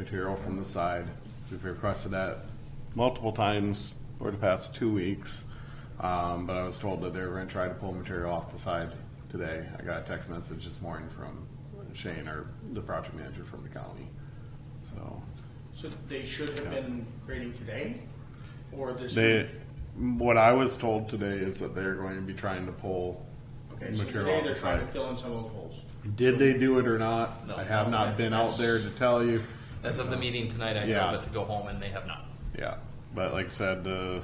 material from the side. We've requested that multiple times over the past 2 weeks, but I was told that they were going to try to pull material off the side today. I got a text message this morning from Shane, or the project manager from the county. So they should have been grading today, or this They, week? what I was told today is that they're going to be trying to pull Okay, so material today off they're the trying side. to fill in some of those holes. Did they do it or not? No. I have not been out That's- there to tell you. As of the meeting tonight, I Yeah. drove it to go home, and they have not. Yeah, but like I said, the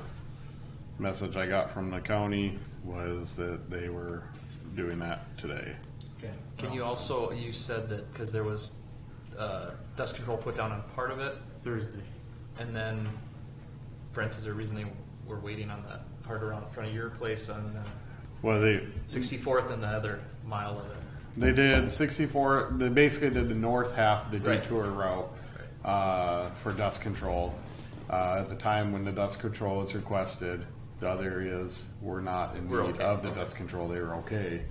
message I got from the county was that they were doing that today. Okay. Can you also, you said that because there was dust control put down on part of it, Thursday. and then, Brent, is there a reason they were waiting on that part around in front of your place on Well, they 64th and the other mile of it? They did 64. They basically did the north half of the Right. detour route for dust control. At the time when the dust control was requested, the other areas were not in Were need okay. of the Okay. dust control. They were okay.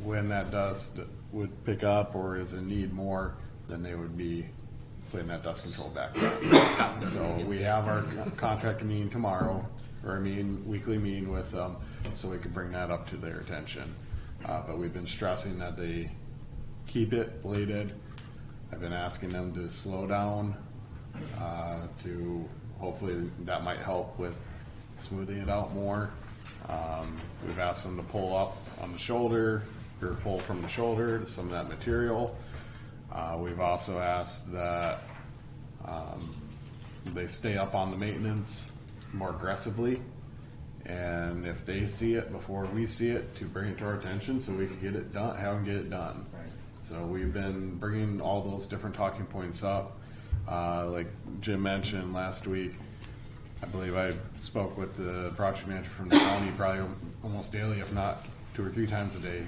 When that dust would pick up or is in need more, then they would be putting that dust control back. So we have our contract meeting tomorrow, or weekly meeting with them, so we could bring that up to their attention. But we've been stressing that they keep it bladed. I've been asking them to slow down, to hopefully that might help with smoothing it out more. We've asked them to pull up on the shoulder, or pull from the shoulder to some of that material. We've also asked that they stay up on the maintenance more aggressively, and if they see it before we see it, to bring it to our attention so we can get it done, have them get it done. Right. So we've been bringing all those different talking points up. Like Jim mentioned last week, I believe I spoke with the project manager from the county probably almost daily, if not 2 or 3 times a day,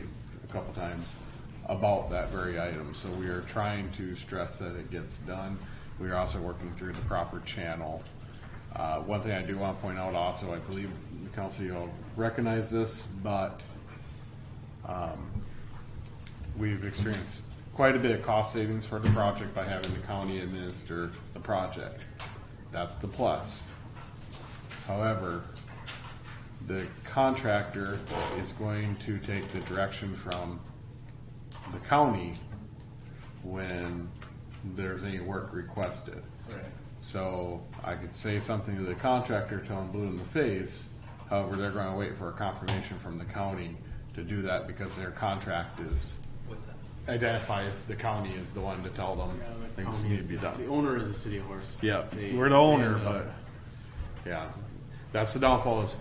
a couple times, about that very item. So we are trying to stress that it gets done. We are also working through the proper channel. One thing I do want to point out also, I believe the council, you'll recognize this, but we've experienced quite a bit of cost savings for the project by having the county administer the project. That's the plus. However, the contractor is going to take the direction from the county when there's any work requested. Right. So I could say something to the contractor, tell him blue in the face. However, they're going to wait for a confirmation from the county to do that because their contract is With that. identifies the county as the one to tell them things need to be The done. owner is the city of Horace. Yeah, They- we're the owner, and, but yeah, that's the downfall is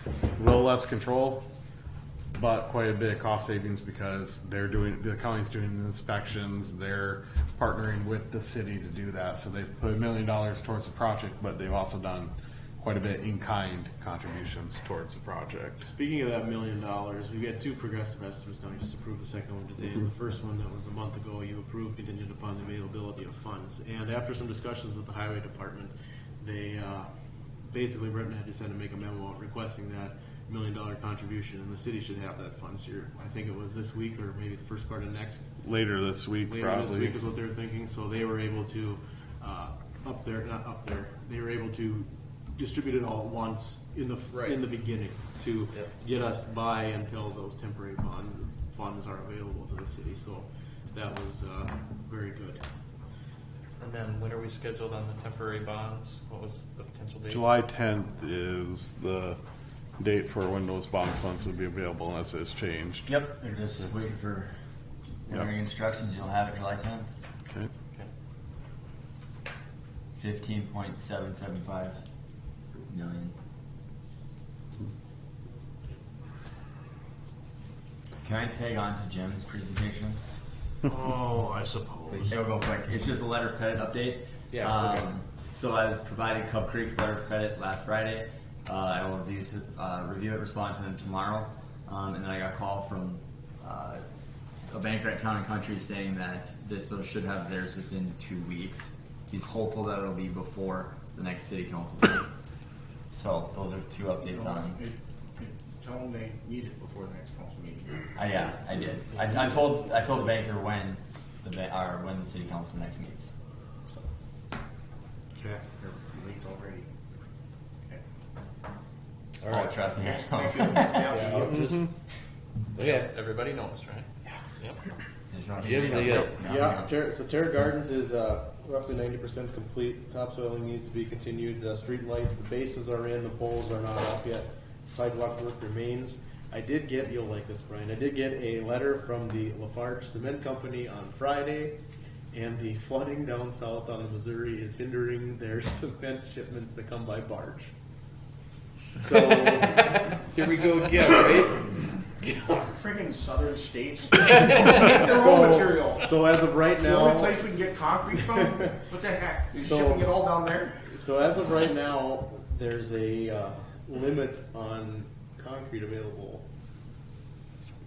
a little less control, but quite a bit of cost savings because the county's doing the inspections, they're partnering with the city to do that. So they've put $1 million towards the project, but they've also done quite a bit in-kind contributions towards the project. Speaking of that $1 million, we had 2 progressive estimates now. We just approved the second one today. And the first one that was a month ago, you approved contingent upon the availability of funds. And after some discussions with the highway department, they basically, Brenton had decided to make a memo requesting that $1 million contribution, and the city should have that funds here. I think it was this week or maybe the first part of next. Later this week, Later probably. this week is what they're thinking. So they were able to they were able to distribute it all at once in the Right. in the beginning to Yep. get us by until those temporary bond funds are available to the city. So that was very good. And then when are we scheduled on the temporary bonds? What was the potential date? July 10th is the date for when those bond funds would be available unless it's changed. Yep, they're just waiting for ordering instructions. You'll have it July 10th. Okay. Okay. 15.775 million. Can I tag on to Jim's presentation? Oh, I suppose. It'll go quick. It's just a letter of credit update. Yeah, okay. So I was provided Cub Creek's letter of credit last Friday. I will review it, respond to them tomorrow. And then I got a call from a banker at Town and Country saying that Vista should have theirs within 2 weeks. He's hopeful that it'll be before the next city council meeting. So those are 2 updates on. Tell them they need it before the next council meeting. Yeah, I did. I told the banker when when the city council next meets. So. Okay. They're leaked already. Okay. All right, trust me. Thank you. Yeah. Just, okay. Everybody knows, right? Yep. Jim, they got So Terra Gardens is roughly 90% complete. Topsoiling needs to be continued. The street lights, the bases are in, the poles are not up yet. Sidewalk work remains. I did get, you'll like this, Brian, I did get a letter from the Lafarge Cement Company on Friday, and the flooding down south on the Missouri is hindering their cement shipments that come by barge. So here we go again, right? Friggin' southern states. Their raw material. So as of right It's the only now, place we can get concrete from? What the heck? You're So- shipping it all down there? so as of right now, there's a limit on concrete available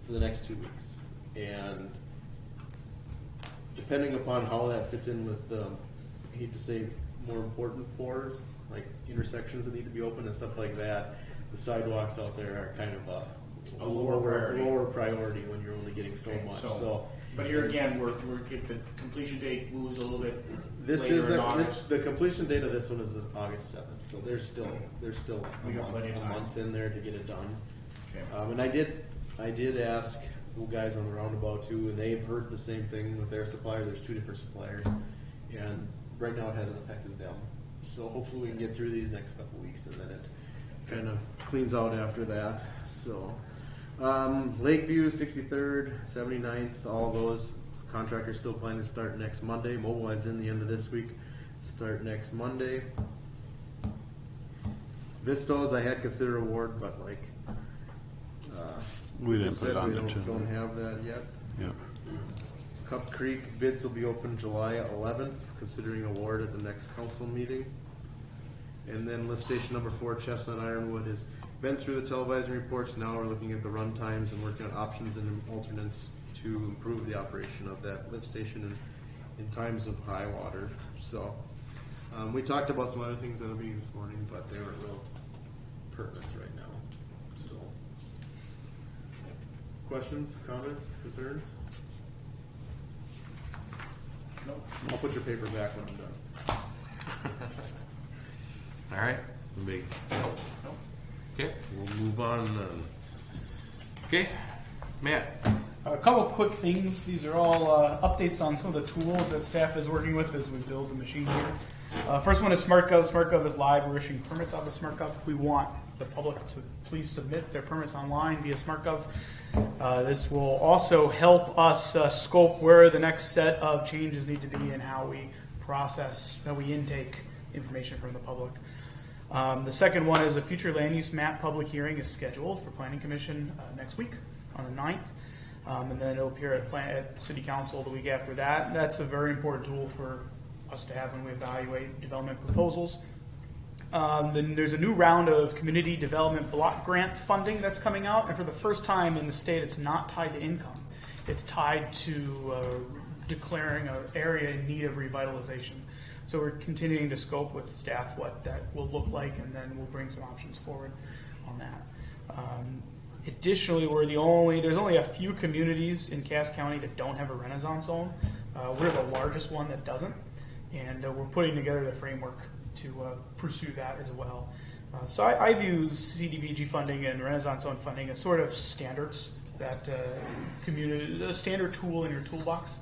for the next 2 weeks, and depending upon how that fits in with I hate to say more important pours, like intersections that need to be open and stuff like that, the sidewalks out there are kind of a lower priority when you're only getting so much. So, but here again, we're if the completion date moves a little bit this later is in August. the completion date of this one is August 7th. So there's still We got plenty of a time. month in there to get it done. Okay. And I did ask the guys on the roundabout too, and they've heard the same thing with their supplier. There's 2 different suppliers, and right now it hasn't affected them. So hopefully we can get through these next couple weeks, and then it kind of cleans out after that. So Lakeview, 63rd, 79th, all those contractors still planning to start next Monday. Mobilize in the end of this week, start next Monday. Vistos, I had considered award, but like We didn't said, put it on we the agenda. don't have that yet. Yeah. Cup Creek bids will be open July 11th, considering award at the next council meeting. And then lift station number 4, Chestnut Ironwood, has been through the televising reports. Now we're looking at the run times and working on options and alternates to improve the operation of that lift station in times of high water. So we talked about some other things at a meeting this morning, but they weren't real pertinent right now. So questions, comments, concerns? No. I'll put your paper back when I'm done. All right. Big. Okay, we'll move on. Okay, Matt. A couple quick things. These are all updates on some of the tools that staff is working with as we build the machine here. First one is SmartGov. SmartGov is live. We're issuing permits out of SmartGov. We want the public to please submit their permits online via SmartGov. This will also help us scope where the next set of changes need to be and how we process, how we intake information from the public. The second one is a future land use map public hearing is scheduled for Planning Commission next week on the 9th. And then it'll appear at City Council the week after that. That's a very important tool for us to have when we evaluate development proposals. Then there's a new round of community development block grant funding that's coming out, and for the first time in the state, it's not tied to income. It's tied to declaring an area in need of revitalization. So we're continuing to scope with staff what that will look like, and then we'll bring some options forward on that. Additionally, there's only a few communities in Cass County that don't have a Renaissance zone. We're the largest one that doesn't, and we're putting together the framework to pursue that as well. So I view CDBG funding and Renaissance zone funding as sort of standards, that a standard tool in your toolbox.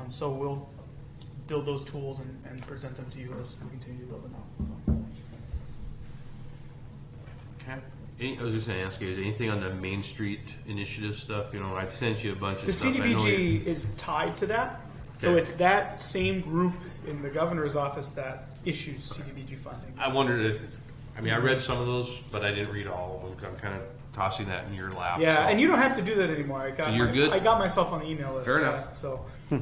So we'll build those tools and present them to you as we continue to build them out. So. Okay. I was just going to ask you, is anything on the Main Street initiative stuff? You know, I've sent you a bunch of The stuff. I know CDBG is tied to that. So Okay. it's that same group in the governor's office that issues CDBG funding. I wondered. I read some of those, but I didn't read all of them. I'm kind of tossing that in your lap. Yeah, so. and you don't have to do that anymore. So you're good? I got myself on the email list. Fair yeah, enough. So I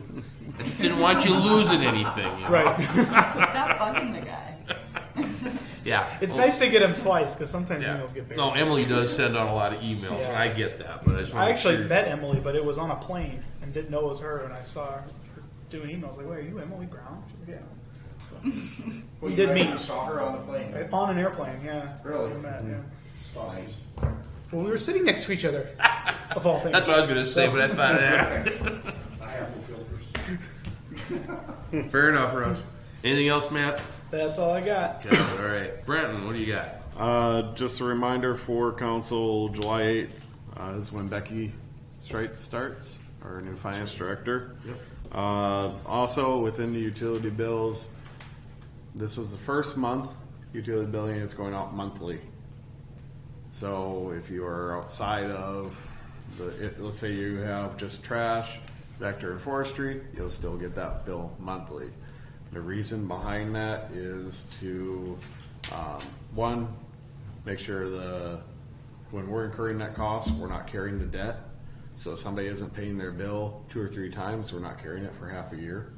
just didn't want you losing anything. You know? right, Stop bugging the guy. Yeah. it's nice to get them twice because sometimes Yeah. emails get buried. No, Emily does send out a lot of emails, Yeah. and I get that. But I just want I to actually make sure. met Emily, but it was on a plane and didn't know it was her. And I saw her doing emails like, "Wait, are you Emily Brown?" She's like, "Yeah." So, Well, we did meet You saw her on the plane. on an airplane. Yeah, That's Really? how we met, yeah. Nice. Well, we were sitting next to each other, of all things. That's what I was going to say, but I thought. I have no filters. Fair enough, Russ. Anything else, Matt? That's all I got. Okay, all right. Brenton, what do you got? Just a reminder for council, July 8th is when Becky Strite starts, our new finance director. Yep. Also, within the utility bills, this is the first month utility billing is going out monthly. So if you are outside of let's say you have just trash, vector, and forestry, you'll still get that bill monthly. The reason behind that is to, one, make sure when we're incurring that cost, we're not carrying the debt. So if somebody isn't paying their bill 2 or 3 times, we're not carrying it for half a year.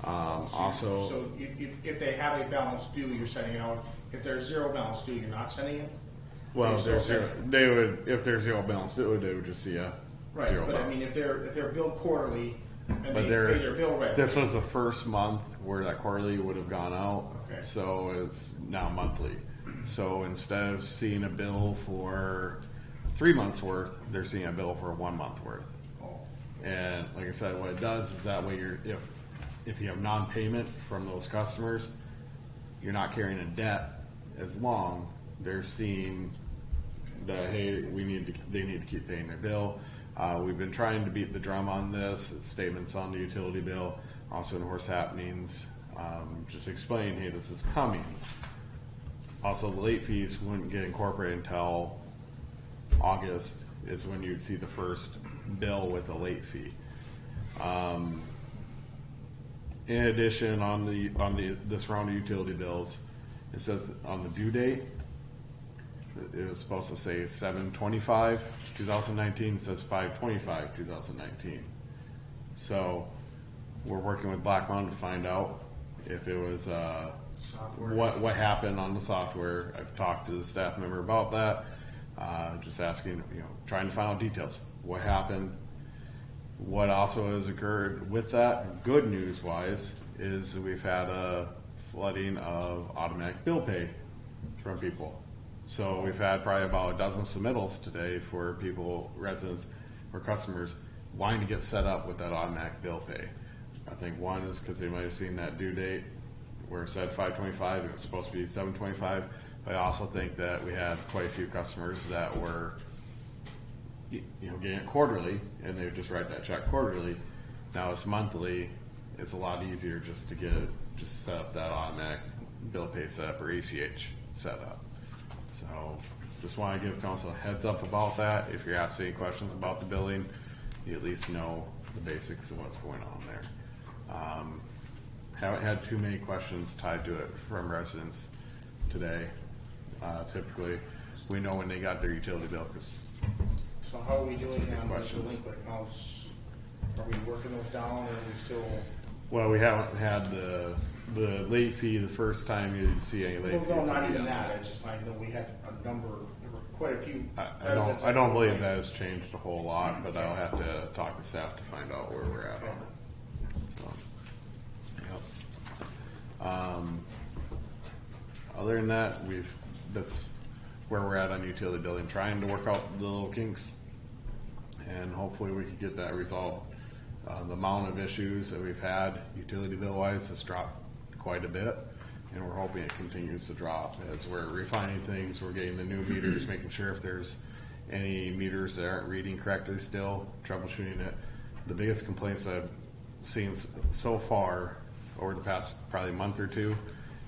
Also, So if they have a balance due, you're sending it out. If there's zero balance due, you're not sending it? well, You're if still there's sending zero, if there's zero balance, they would just see a Right, zero but balance. I mean, if they're billed quarterly and But they pay their bill right. this was the first month where that quarterly would have gone out, Okay. so it's now monthly. So instead of seeing a bill for 3 months worth, they're seeing a bill for 1 month worth. Oh, And like I said, what it does is that way if you have non-payment from those customers, you're not carrying a debt as long. They're seeing that, hey, they need to keep paying their bill. We've been trying to beat the drum on this. It's statements on the utility bill, also in Horace Happenings, just explain, hey, this is coming. Also, the late fees wouldn't get incorporated until August is when you'd see the first bill with a late fee. In addition, on this round of utility bills, it says on the due date, it was supposed to say 7/25/2019. It says 5/25/2019. So we're working with Black Mountain to find out if it was software. what happened on the software. I've talked to the staff member about that. Just asking, trying to find out details. What happened? What also has occurred with that, good news wise, is we've had a flooding of automatic bill pay from people. So we've had probably about a dozen submittals today for people, residents, or customers wanting to get set up with that automatic bill pay. I think one is because they might have seen that due date where it said 5/25, it was supposed to be 7/25. But I also think that we had quite a few customers that were getting it quarterly, and they would just write that check quarterly. Now it's monthly. It's a lot easier just to set up that automatic bill pay setup or ACH setup. So just want to give council a heads up about that. If you're asked any questions about the billing, you at least know the basics of what's going on there. Haven't had too many questions tied to it from residents today. Typically, we know when they got their utility bill because So how are we doing good on the questions. delinquent accounts? Are we working those down, or are we still? well, we haven't had the late fee the first time you didn't see any late Well, fees. no, not would be even on that. It's just I know we had a number. There were quite a few. I residents don't that believe were that has changed a whole lot, but I'll have to talk to staff to find out where we're at on it. So, yep. Other than that, that's where we're at on utility billing, trying to work out the little kinks, and hopefully we can get that resolved. The amount of issues that we've had utility bill wise has dropped quite a bit, and we're hoping it continues to drop as we're refining things. We're getting the new meters, making sure if there's any meters that aren't reading correctly still, troubleshooting it. The biggest complaints I've seen so far over the past probably month or two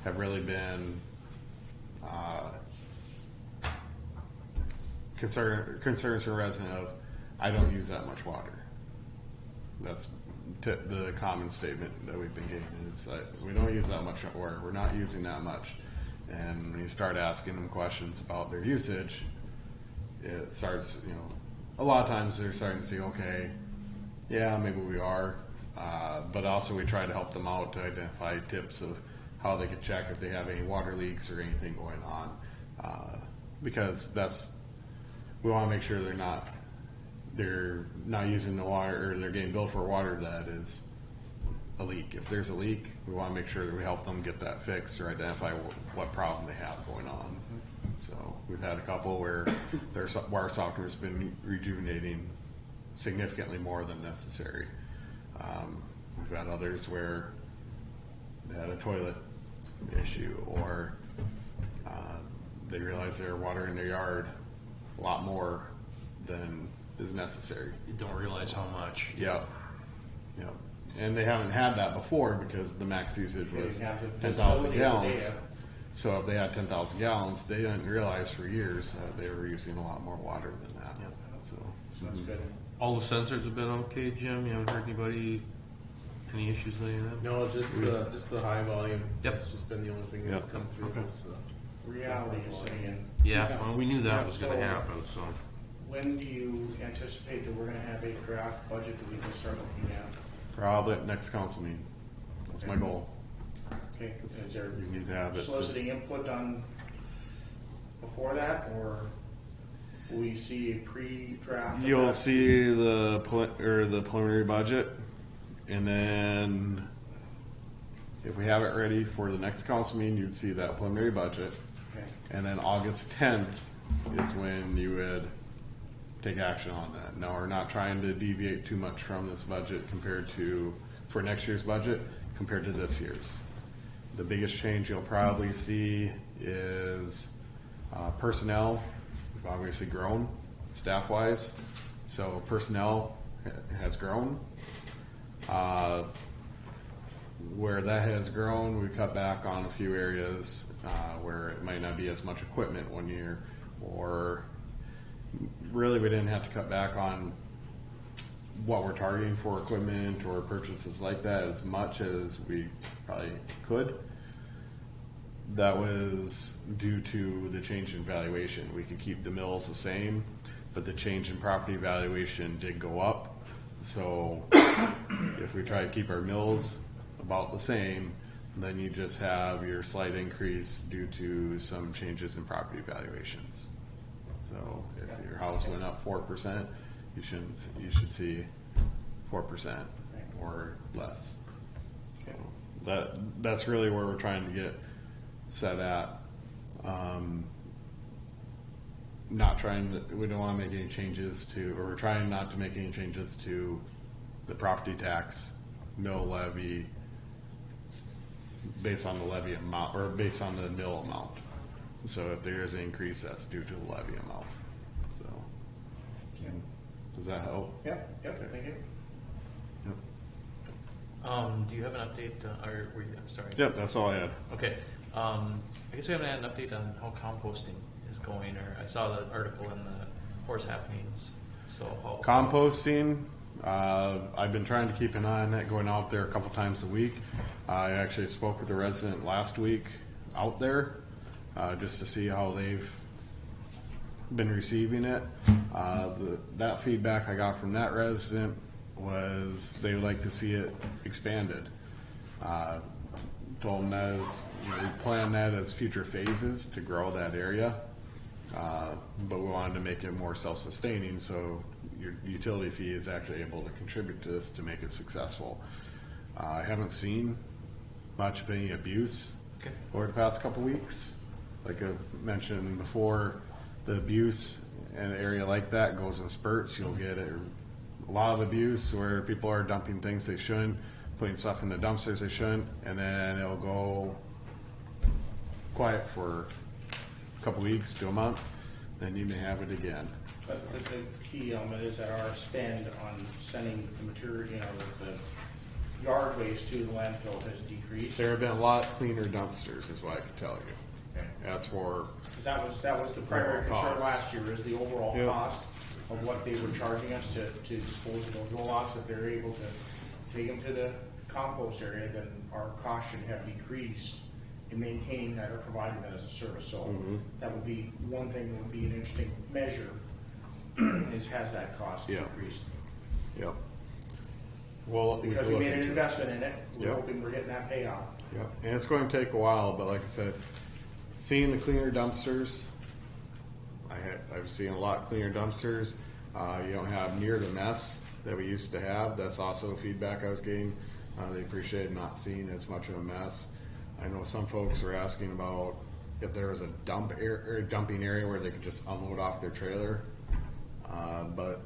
have really been concerns from a resident of, I don't use that much water. That's the common statement that we've been getting is that we don't use that much water. We're not using that much. And when you start asking them questions about their usage, it starts, a lot of times they're starting to see, okay, yeah, maybe we are. But also we try to help them out to identify tips of how they could check if they have any water leaks or anything going on. Because we want to make sure they're not using the water, or they're getting billed for water that is a leak. If there's a leak, we want to make sure that we help them get that fixed or identify what problem they have going on. So we've had a couple where their water softener has been rejuvenating significantly more than necessary. We've we've had others where they had a toilet issue, or they realized they're watering their yard a lot more than is necessary. You don't realize how much. Yep. And they haven't had that before because the max usage They was didn't have the 10,000 visibility of the gallons. data. So if they had 10,000 gallons, they didn't realize for years that they were using a lot more water than that. So So that's good. All the sensors have been okay, Jim? You haven't heard any issues with any of them? No, just the high volume. Yep. It's just been the only thing that's Yep. come through Okay. this. Reality is setting in. Yeah, well, we knew that was gonna So- happen, so. When do you anticipate that we're gonna have a draft budget that we can start looking at? probably at next council meeting. That's my goal. Okay, is there You need to have it. soliciting input on before that, or will we see a pre-draft? of You'll that? see the preliminary budget, and then if we have it ready for the next council meeting, you'd see that preliminary budget. Okay. And then August 10th is when you would take action on that. Now, we're not trying to deviate too much from this budget for next year's budget compared to this year's. The biggest change you'll probably see is personnel. We've obviously grown staff-wise, so personnel has grown. Where that has grown, we cut back on a few areas where it might not be as much equipment one year, or really we didn't have to cut back on what we're targeting for equipment or purchases like that as much as we probably could. That was due to the change in valuation. We could keep the mills the same, but the change in property valuation did go up. So if we try to keep our mills about the same, then you just have your slight increase due to some changes in property valuations. So if your house went up 4%, you should see 4% or less. So that's really where we're trying to get set at. We don't want to make any changes to, or we're trying not to make any changes to the property tax, mill levy, based on the levy amount, or based on the mill amount. So if there is an increase, that's due to the levy amount. So, does that help? Yep, thank you. Yep. Do you have an update, I'm sorry. Yep, that's all I had. Okay, I guess we haven't had an update on how composting is going, or I saw the article in the Horace Happenings, so how. Composting, I've been trying to keep an eye on that, going out there a couple times a week. I actually spoke with a resident last week out there, just to see how they've been receiving it. That feedback I got from that resident was they would like to see it expanded. Told them that we plan that as future phases to grow that area, but we wanted to make it more self-sustaining, so your utility fee is actually able to contribute to this to make it successful. I haven't seen much of any abuse over the past couple weeks. Like I mentioned before, the abuse in an area like that goes in spurts. You'll get a lot of abuse where people are dumping things they shouldn't, putting stuff in the dumpsters they shouldn't, and then it'll go quiet for a couple weeks to a month, then you may have it again. But the key element is that our spend on sending the material, the yard waste to the landfill has decreased. There have been a lot cleaner dumpsters, is what I can tell you. Okay. As for, Because that was the primary Overall concern cost. last year, is the overall Yep. cost of what they were charging us to dispose of those roll-offs. If they're able to take them to the compost area, then our cost should have decreased in maintaining that or providing that as a service. So that would be one thing that would be an interesting measure, is has that cost Yeah. decreased? yep. Well, Because we made an investment in it, we're Yep. hoping we're getting that payoff. Yep, and it's going to take a while, but like I said, seeing the cleaner dumpsters, I've seen a lot cleaner dumpsters. You don't have near the mess that we used to have. That's also feedback I was getting. They appreciated not seeing as much of a mess. I know some folks were asking about if there was a dumping area where they could just unload off their trailer, but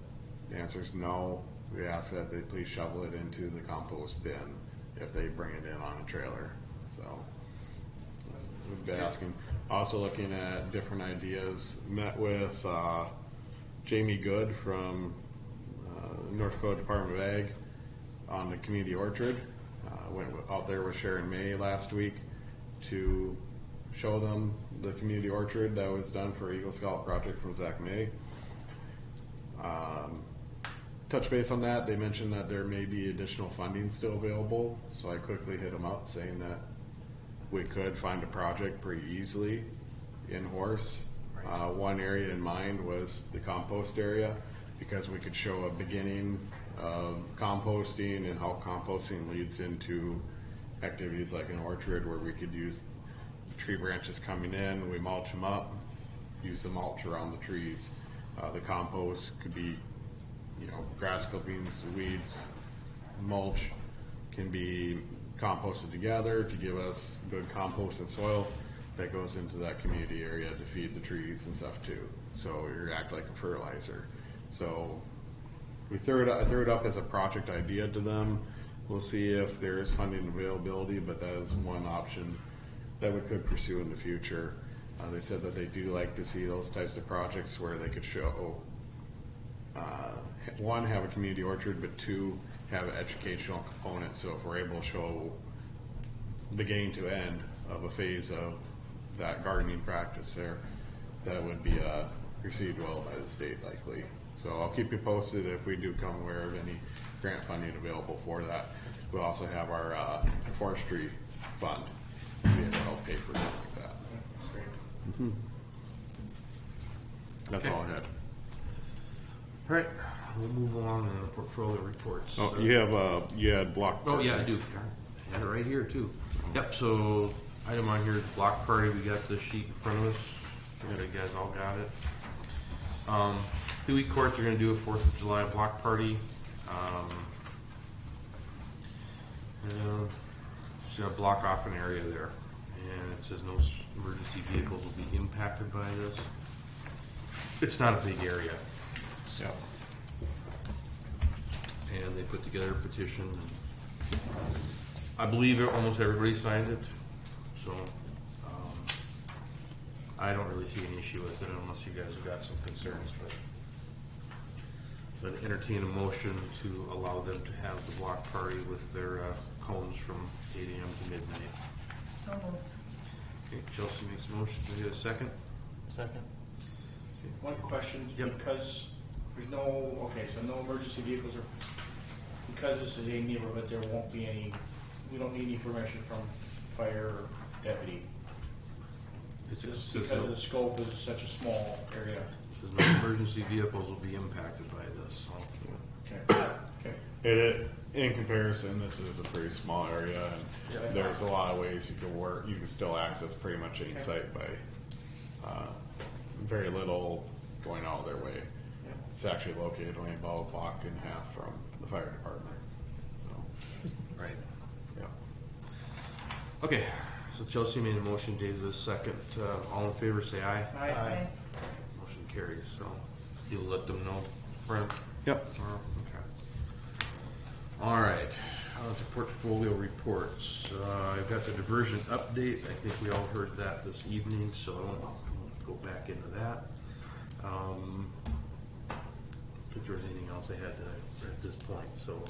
the answer is no. we ask that they please shovel it into the compost bin if they bring it in on a trailer. So we've been asking, also looking at different ideas. Met with Jamie Good from North Dakota Department of Ag on the community orchard. Went out there with Sharon May last week to show them the community orchard that was done for Eagle Scout project from Zach May. Touch base on that. They mentioned that there may be additional funding still available, so I quickly hit them up saying that we could find a project pretty easily in Horace. One area in mind was the compost area, because we could show a beginning of composting and how composting leads into activities like an orchard, where we could use tree branches coming in, we mulch them up, use the mulch around the trees. The compost could be, grass clippings, weeds, mulch can be composted together to give us good compost and soil that goes into that community area to feed the trees and stuff too. So it act like a fertilizer. So I threw it up as a project idea to them. We'll see if there is funding availability, but that is one option that we could pursue in the future. They said that they do like to see those types of projects where they could show, one, have a community orchard, but two, have an educational component. So if we're able to show beginning to end of a phase of that gardening practice there, that would be received well by the state likely. So I'll keep you posted if we do come aware of any grant funding available for that. We'll also have our forestry fund to be able to help pay for something like that. Great. That's all I had. All right, we'll move along to the portfolio reports. Oh, you had block. Oh, yeah, I do. I had it right here, too. Yep, so item on here is block party. We got the sheet in front of us. I think you guys all got it. 2 week courts are going to do a 4th of July block party. It's going to block off an area there. And it says no emergency vehicles will be impacted by this. It's not a big area. Yeah. And they put together a petition. I believe almost everybody signed it, so I don't really see any issue with it unless you guys have got some concerns. But entertain a motion to allow them to have the block party with their cones from 8 a.m. to midnight. So moved. Okay, Chelsea makes a motion. Can I get a second? Second. One question, Yep. because there's no emergency vehicles, or because this is a neighborhood, there won't be any, we don't need any permission from fire or deputy. Just because of the scope is such a small area. No emergency vehicles will be impacted by this. So. Okay. It in comparison, this is a pretty small area, and there's a lot of ways you can work. You can still access pretty much any site by very little going out of their way. Yeah. It's actually located only about a block and a half from the fire department. So, Right. yeah. Okay, so Chelsea made a motion, Dave the second. All in favor, say aye. Aye. Motion carries, so you'll let them know, Brent? Yep. Okay. All right, on to portfolio reports. I've got the diversion update. I think we all heard that this evening, so I won't go back into that. I don't think there was anything else I had to at this point, so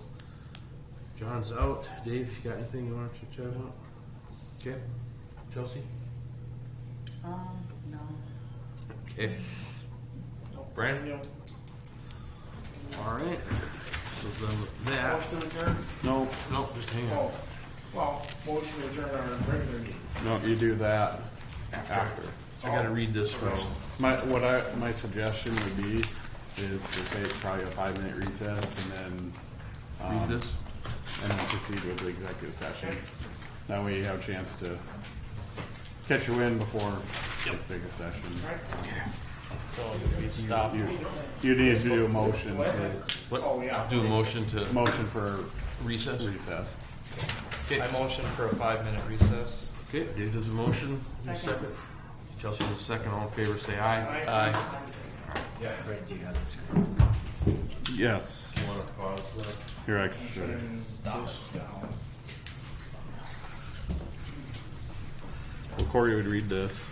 John's out. Dave, you got anything you want to chat about? Okay. Chelsea? No. Okay. Brandon? No. All right. So then with that, Motion to adjourn? No, just hang on. Oh, well, motion to adjourn our regular meeting. no, you do that after. I gotta read this first. My suggestion would be is to take probably a 5-minute recess and then Read this. and then proceed with the executive session. That way you have a chance to catch your wind before the executive session. So we stop. You need to do a motion for Oh, yeah. Do a motion to for recess. recess. I motion for a 5-minute recess. Okay, Dave does a motion. Second. Chelsea does a second. All in favor, say aye. Aye. Brent, do you have the script? Yes. Want to pause that? Here, I can show you. Stop it. Well, Corey would read this.